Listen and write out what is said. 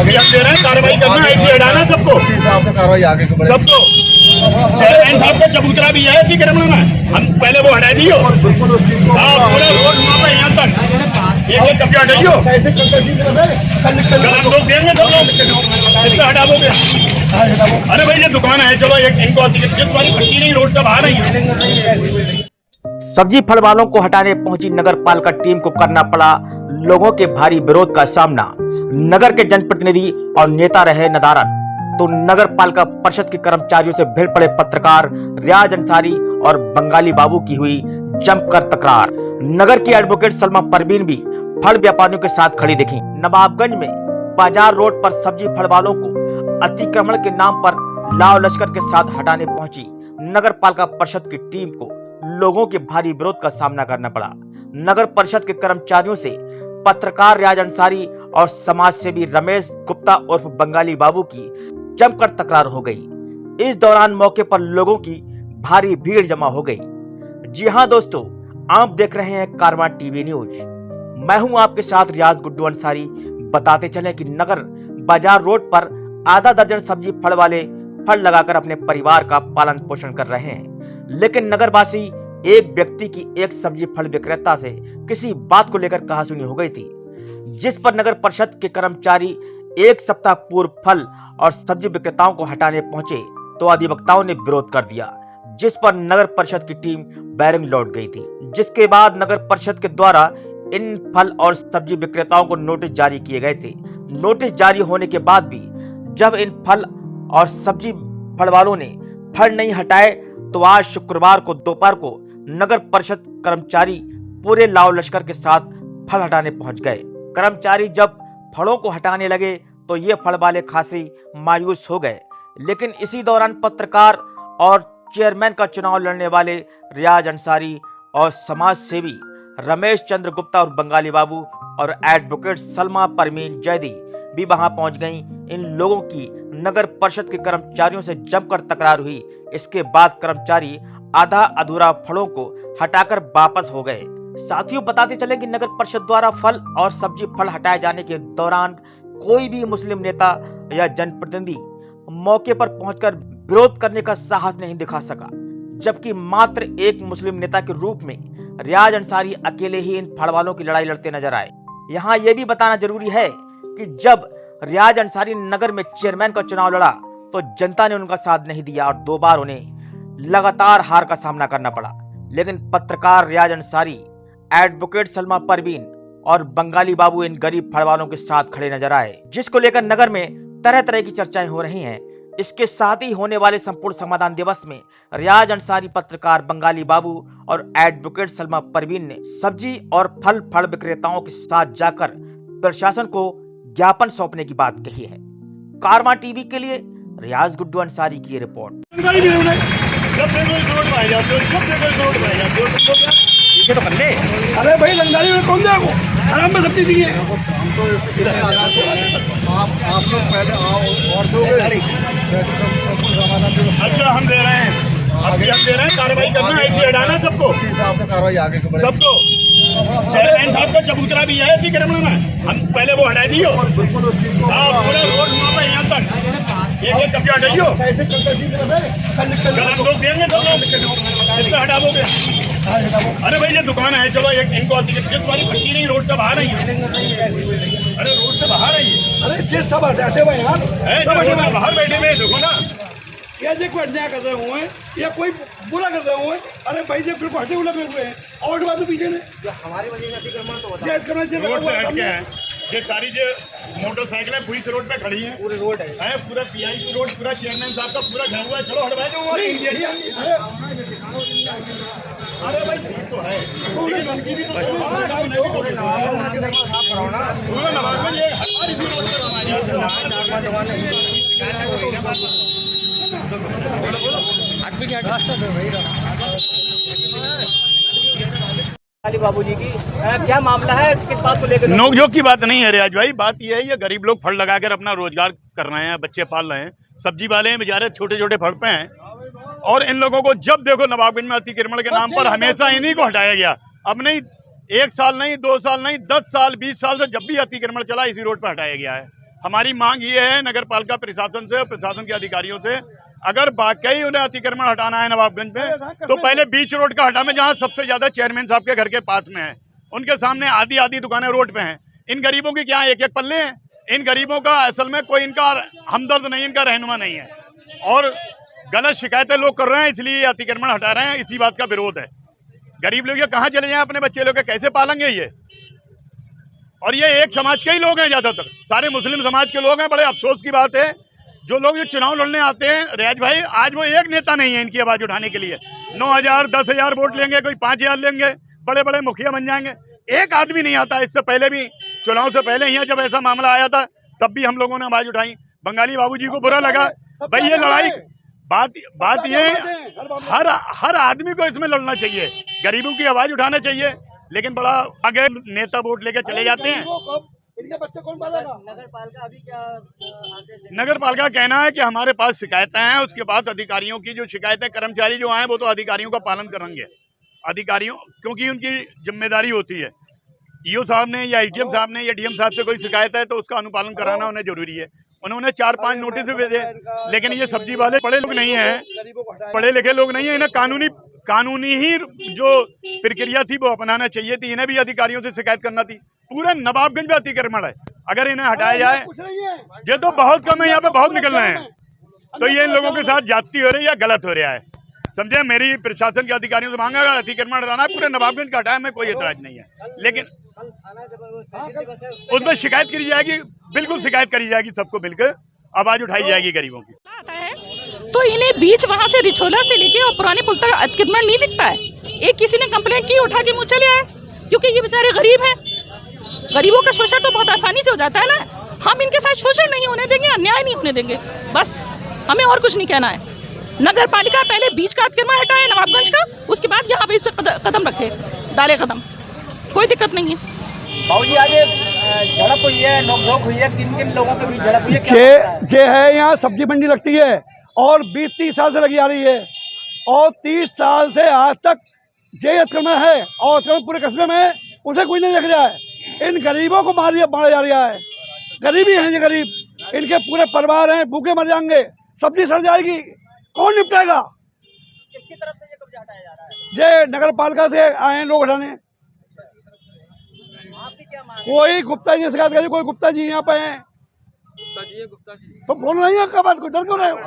आगे हम दे रहे हैं, कार्रवाई करना, आईटी हटाना सबको, आपका कार्रवाई आगे सबको। चेयरमैन साहब को चबूतरा भी है अतिक्रमण में, हम पहले वो हटा दियो। हाँ, पूरे रोड वहाँ पे यहाँ तक एक कब्जा हटाइयो, कल हम लोग देंगे, तो लोग कितना हटा दोगे? अरे भाई ये दुकान है, चलो एक इनको तुम्हारी पट्टी नहीं, रोड से बाहर नहीं। सब्जी फल वालों को हटाने पहुंची नगर पालिका टीम को करना पड़ा लोगों के भारी विरोध का सामना। नगर के जनप्रतिनिधि और नेता रहे नदारद, तो नगर पालिका परिषद के कर्मचारियों से भिड़ पड़े पत्रकार रियाज अंसारी और बंगाली बाबू की हुई जमकर तकरार। नगर की एडवोकेट सलमा परवीन भी फल व्यापारियों के साथ खड़ी दिखी। नवाबगंज में बाजार रोड पर सब्जी फल वालों को अतिक्रमण के नाम पर लाव लश्कर के साथ हटाने पहुंची नगर पालिका परिषद की टीम को लोगों के भारी विरोध का सामना करना पड़ा। नगर परिषद के कर्मचारियों से पत्रकार रियाज अंसारी और समाज सेवी रमेश गुप्ता उर्फ बंगाली बाबू की जमकर तकरार हो गई। इस दौरान मौके पर लोगों की भारी भीड़ जमा हो गई। जी हां दोस्तों, आप देख रहे हैं कारवां टीवी न्यूज। मैं हूं आपके साथ रियाज गुड्डू अंसारी। बताते चले कि नगर बाजार रोड पर आधा दर्जन सब्जी फल वाले फल लगाकर अपने परिवार का पालन पोषण कर रहे हैं, लेकिन नगरवासी एक व्यक्ति की एक सब्जी फल विक्रेता से किसी बात को लेकर कहासुनी हो गई थी, जिस पर नगर परिषद के कर्मचारी एक सप्ताह पूर्व फल और सब्जी विक्रेताओं को हटाने पहुंचे तो अधिवक्ताओं ने विरोध कर दिया, जिस पर नगर परिषद की टीम बैरंग लौट गई थी। जिसके बाद नगर परिषद के द्वारा इन फल और सब्जी विक्रेताओं को नोटिस जारी किए गए थे। नोटिस जारी होने के बाद भी जब इन फल और सब्जी फल वालों ने फल नहीं हटाए तो आज शुक्रवार को दोपहर को नगर परिषद कर्मचारी पूरे लाव लश्कर के साथ फल हटाने पहुंच गए। कर्मचारी जब फलों को हटाने लगे तो ये फल वाले खासी मायूस हो गए, लेकिन इसी दौरान पत्रकार और चेयरमैन का चुनाव लड़ने वाले रियाज अंसारी और समाज सेवी रमेश चंद्र गुप्ता और बंगाली बाबू और एडवोकेट सलमा परवीन जैदी भी वहां पहुंच गईं। इन लोगों की नगर परिषद के कर्मचारियों से जमकर तकरार हुई। इसके बाद कर्मचारी आधा अधूरा फलों को हटाकर वापस हो गए। साथियों, बताते चले कि नगर परिषद द्वारा फल और सब्जी फल हटाए जाने के दौरान कोई भी मुस्लिम नेता या जनप्रतिनिधि मौके पर पहुंचकर विरोध करने का साहस नहीं दिखा सका, जबकि मात्र एक मुस्लिम नेता के रूप में रियाज अंसारी अकेले ही इन फल वालों की लड़ाई लड़ते नजर आए। यहाँ यह भी बताना जरूरी है कि जब रियाज अंसारी नगर में चेयरमैन का चुनाव लड़ा तो जनता ने उनका साथ नहीं दिया और 2 बार उन्हें लगातार हार का सामना करना पड़ा। लेकिन पत्रकार रियाज अंसारी, एडवोकेट सलमा परवीन और बंगाली बाबू इन गरीब फल वालों के साथ खड़े नजर आए, जिसको लेकर नगर में तरह तरह की चर्चाएं हो रही हैं। इसके साथ ही होने वाले संपूर्ण समाधान दिवस में रियाज अंसारी, पत्रकार बंगाली बाबू और एडवोकेट सलमा परवीन ने सब्जी और फल विक्रेताओं के साथ जाकर प्रशासन को ज्ञापन सौंपने की बात कही है। कारवां टीवी के लिए रियाज गुड्डू अंसारी की रिपोर्ट। तो कर ले। अरे भाई रंगारी में कौन जाएगा? आराम में सब चीज है। आप लोग पहले आओ और दो अच्छा हम दे रहे हैं, अभी हम दे रहे हैं, कार्रवाई करना, आईटी हटाना सबको, आपका कार्रवाई आगे सबको। चेयरमैन साहब का चबूतरा भी है अतिक्रमण में, हम पहले वो हटा दियो। हाँ, पूरे रोड वहाँ पे यहाँ तक एक कब्जा हटाइयो, कल हम लोग देंगे, तो लोग कितना हटा दोगे? अरे भाई ये दुकान है, चलो एक इनको तुम्हारी पट्टी नहीं, रोड से बाहर आई है। अरे रोड से बाहर आई है। अरे चीज सब हटाते हुए यार, बाहर बैठे हुए देखो ना, ये जो कोई अन्याय कर रहे हुए या कोई बुरा कर रहे हुए। अरे भाई जब फिर हटे हुए लगे हुए हैं और बात तो पीछे ने हमारी वजह से अतिक्रमण तो होता है। रोड से हट के है, ये सारी जो मोटरसाइकिलें पूरी रोड पे खड़ी हैं, पूरे रोड है पूरा पीआईपी रोड, पूरा चेयरमैन साहब का पूरा घर हुआ है। चलो हटवा दो। अरे भाई ठीक तो है, उनकी भी तो पूरा नवाब में ये हमारी भी रोड बाबू जी की क्या मामला है, किस बात को लेकर? नोकझोंक की बात नहीं है रियाज भाई, बात यह है ये गरीब लोग फल लगाकर अपना रोजगार कर रहे हैं, बच्चे पाल रहे हैं, सब्जी वाले हैं बेचारे, छोटे छोटे फल पे हैं। और इन लोगों को जब देखो नवाबगंज में अतिक्रमण के नाम पर हमेशा इन्हीं को हटाया गया। अब नहीं 1 साल नहीं, 2 साल नहीं, 10 साल 20 साल से जब भी अतिक्रमण चला इसी रोड पर हटाया गया है। हमारी मांग ये है नगर पालिका प्रशासन से, प्रशासन के अधिकारियों से, अगर वाकई उन्हें अतिक्रमण हटाना है नवाबगंज में तो पहले बीच रोड का हटावे, जहाँ सबसे ज्यादा चेयरमैन साहब के घर के पास में है, उनके सामने आधी दुकानें रोड पे हैं। इन गरीबों की क्या एक पल्ले हैं? इन गरीबों का असल में कोई इनका हमदर्द नहीं, इनका रहनुमा नहीं है, और गलत शिकायतें लोग कर रहे हैं, इसलिए ये अतिक्रमण हटा रहे हैं। इसी बात का विरोध है। गरीब लोग ये कहाँ चले जाएं, अपने बच्चे लोग कैसे पालेंगे ये? और ये एक समाज के ही लोग हैं, ज्यादातर सारे मुस्लिम समाज के लोग हैं। बड़े अफसोस की बात है, जो लोग ये चुनाव लड़ने आते हैं रियाज भाई, आज वो एक नेता नहीं है इनकी आवाज उठाने के लिए। 9,000 10,000 वोट लेंगे, कोई 5,000 लेंगे, बड़े बड़े मुखिया बन जाएंगे, एक आदमी नहीं आता। इससे पहले भी, चुनाव से पहले ही जब ऐसा मामला आया था तब भी हम लोगों ने आवाज उठाई। बंगाली बाबूजी को बुरा लगा। भाई ये लड़ाई, बात ये हर आदमी को इसमें लड़ना चाहिए, गरीबों की आवाज उठाना चाहिए, लेकिन बड़ा आगे नेता वोट लेकर चले जाते हैं। इनके बच्चे कौन पालेगा? नगर पालिका कहना है कि हमारे पास शिकायतें हैं, उसके बाद अधिकारियों की जो शिकायतें, कर्मचारी जो आए वो तो अधिकारियों का पालन करेंगे, अधिकारियों, क्योंकि उनकी जिम्मेदारी होती है। ईओ साहब ने या आईटीएम साहब ने या डीएम साहब से कोई शिकायत है तो उसका अनुपालन कराना उन्हें जरूरी है। उन्होंने 4-5 नोटिस भेजे, लेकिन ये सब्जी वाले पढ़े लोग नहीं हैं, पढ़े लिखे लोग नहीं है। इन्हें कानूनी ही जो प्रक्रिया थी वो अपनाना चाहिए थी। इन्हें भी अधिकारियों से शिकायत करना थी। पूरे नवाबगंज में अतिक्रमण है, अगर इन्हें हटाया जाए, ये तो बहुत कम है, यहाँ पे बहुत निकल रहे हैं, तो ये इन लोगों के साथ ज्यादती हो रही है या गलत हो रहा है, समझे। मेरी प्रशासन के अधिकारियों से मांगा, अगर अतिक्रमण हटाना है पूरे नवाबगंज का हटाए, में कोई एतराज नहीं है, लेकिन उसमें शिकायत करी जाएगी, बिल्कुल शिकायत करी जाएगी, सबको मिलकर आवाज उठाई जाएगी गरीबों की। तो इन्हें बीच वहाँ से रिछोला से लेके और पुराने पुल तक अतिक्रमण नहीं दिखता है। एक किसी ने कंप्लेंट की, उठा के मुँह चले आए, क्योंकि ये बेचारे गरीब हैं। गरीबों का शोषण तो बहुत आसानी से हो जाता है ना। हम इनके साथ शोषण नहीं होने देंगे, अन्याय नहीं होने देंगे, बस हमें और कुछ नहीं कहना है। नगर पालिका पहले बीच का अतिक्रमण हटाए नवाबगंज का, उसके बाद यहाँ पे इस कदम रखे, डाले कदम, कोई दिक्कत नहीं है। बाबूजी आज झड़प हुई है, नोकझोंक हुई है, किन लोगों के बीच झड़प हुई है? जे है यहाँ सब्जी मंडी लगती है और 20-30 साल से लगी आ रही है, और 30 साल से आज तक जे अतिक्रमण है, और अतिक्रमण पूरे कस्बे में उसे कोई नहीं देख रहा है। इन गरीबों को मारा जा रहा है। गरीबी है ये गरीब, इनके पूरे परिवार हैं, भूखे मर जाएंगे, सब्जी सड़ जाएगी, कौन निपटाएगा? किसकी तरफ से ये कब्जा हटाया जा रहा है? ये नगर पालिका से आए हैं लोग हटाने। आपकी क्या मांग? कोई गुप्ता जी ने शिकायत करी, कोई गुप्ता जी यहाँ पे हैं, गुप्ता जी तो बोल रही है, क्या बात, कोई डर क्यों रहे हो?